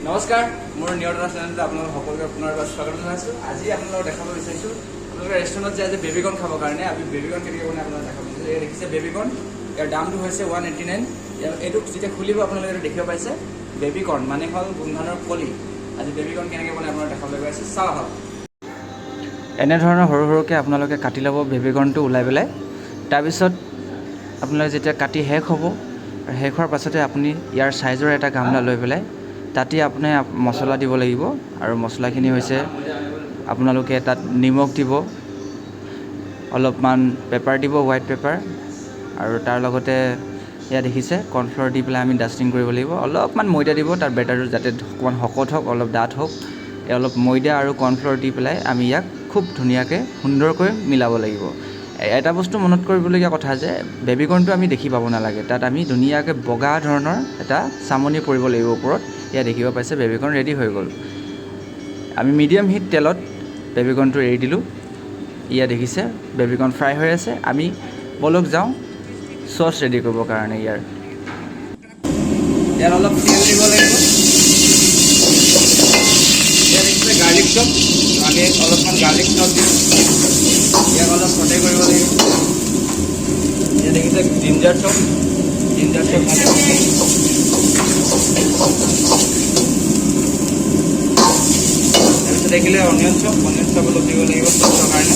নমস্কাৰ, মোৰ নিয়ৰ চেনেলত আপোনালোক সকলোকে পুনৰবাৰ স্বাগত জনাইছোঁ। আজি আপোনালোকক দেখাব বিচাৰিছোঁ আপোনালোকে ৰেষ্টুৰেণ্টত যায় যে বেবিকৰ্ণ খাবৰ কাৰণে। আমি বেবিকৰ্ণ কেনেকৈ বনাই আপোনালোকক দেখাব বিচাৰিছোঁ। এই দেখিছে বেবিকৰ্ণ, ইয়াৰ দামটো হৈছে 189। এইটো যেতিয়া খুলিব আপোনালোকে দেখিব পাইছে বেবিকৰ্ণ মানে হ'ল গোমধানৰ কলি। আজি বেবিকৰ্ণ কেনেকৈ বনাই আপোনালোকক দেখাবলৈ গৈ আছোঁ, চাওঁ আহক। এনেধৰণৰ সৰু সৰুকৈ আপোনালোকে কাটি ল'ব বেবিকৰ্ণটো ওলাই পেলাই। তাৰপিছত আপোনালোকে যেতিয়া কাটি শেষ হ'ব, শেষ হোৱাৰ পাছতে আপুনি ইয়াৰ চাইজৰ এটা গামলা লৈ পেলাই তাতে আপুনি মছলা দিব লাগিব। আৰু মছলাখিনি হৈছে আপোনালোকে তাত নিমখ দিব, অলপমান পেপাৰ দিব, হোৱাইট পেপাৰ, আৰু তাৰ লগতে এয়া দেখিছে কৰ্ণফ্ল'ৰ দি পেলাই আমি ডাষ্টিং কৰিব লাগিব। অলপমান ময়দা দিব, তাৰ বেটাৰটো যাতে অকণমান শকত হওক, অলপ ডাঠ হওক। অলপ ময়দা আৰু কৰ্ণফ্ল'ৰ দি পেলাই আমি ইয়াক খুব ধুনীয়াকৈ সুন্দৰকৈ মিলাব লাগিব। এটা বস্তু মনত কৰিবলগীয়া কথা যে বেবিকৰ্ণটো আমি দেখি পাব নালাগে, তাত আমি ধুনীয়াকৈ বগা ধৰণৰ এটা চামনি পৰিব লাগিব ওপৰত। এয়া দেখিব পাইছে বেবিকৰ্ণ ৰেডি হৈ গ'ল। আমি মিডিয়াম হিট তেলত বেবিকৰ্ণটো এৰি দিলোঁ। ইয়া দেখিছে বেবিকৰ্ণ ফ্ৰাই হৈ আছে। আমি বলক যাওঁ চচ ৰেডি কৰিবৰ কাৰণে। ইয়াত অলপ তেল দিব লাগিব। ইয়াত দেখিছে গাৰ্লিক চপ, আমি অলপমান গাৰ্লিক চপ দিওঁ। ইয়াক অলপ সতে কৰিব লাগিব। ইয়াত দেখিছে জিঞ্জাৰ চপ, জিঞ্জাৰ চপ তাৰপিছত দেখিলে অনিয়ন চপ অলপ দিব লাগিব চচৰ কাৰণে।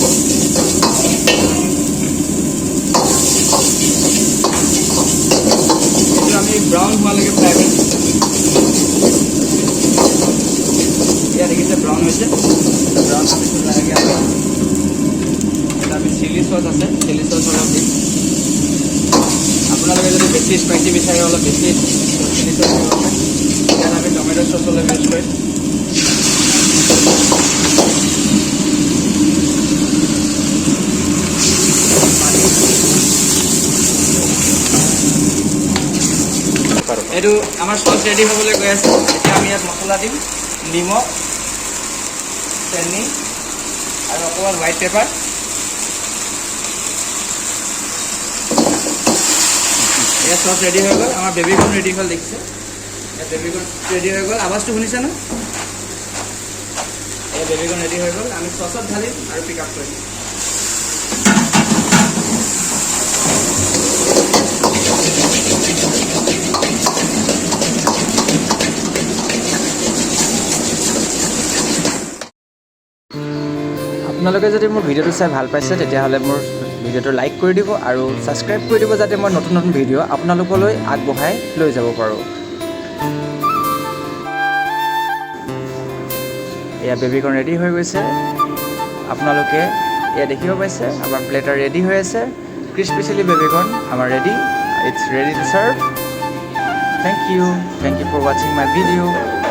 এইটো আমি ব্ৰাউন হোৱালৈকে ফ্ৰাই কৰিম। ইয়াত দেখিছে ব্ৰাউন হৈছে। ব্ৰাউন হোৱাৰ পিছত লাহেকৈ আমি চিলি চচ আছে, চিলি চচ অলপ দিম। আপোনালোকে যদি বেছি স্পাইচি বিচাৰে অলপ বেছি চিলি চচ দিব পাৰে। ইয়াত আমি টমেটো চচ অলপ ইউজ কৰিম। এইটো আমাৰ চচ ৰেডি হ'বলৈ গৈ আছে। এতিয়া আমি ইয়াত মছলা দিম, নিমখ, চেনি আৰু অকণমান হোৱাইট পেপাৰ। ইয়াত চচ ৰেডি হৈ গ'ল। আমাৰ বেবিকৰ্ণ ৰেডি হ'ল, দেখিছে ইয়াত বেবিকৰ্ণ ৰেডি হৈ গ'ল। আৱাজটো শুনিছে ন? এই বেবিকৰ্ণ ৰেডি হৈ গ'ল। আমি চচত ঢালিম আৰু পিক আপ কৰিম। আপোনালোকে যদি মোৰ ভিডিঅ'টো চাই ভাল পাইছে তেতিয়াহ'লে মোৰ ভিডিঅ'টো লাইক কৰি দিব আৰু ছাবস্ক্ৰাইব কৰি দিব, যাতে মই নতুন নতুন ভিডিঅ' আপোনালোকলৈ আগবঢ়াই লৈ যাব পাৰোঁ। এয়া বেবিকৰ্ণ ৰেডি হৈ গৈছে। আপোনালোকে এয়া দেখিব পাইছে আমাৰ প্লেটাৰ ৰেডি হৈ আছে। ক্ৰিস্পি চিলি বেবিকৰ্ণ আমাৰ ready. It's ready to serve. Thank you for ৱাচিং মাই ভিডিঅ'।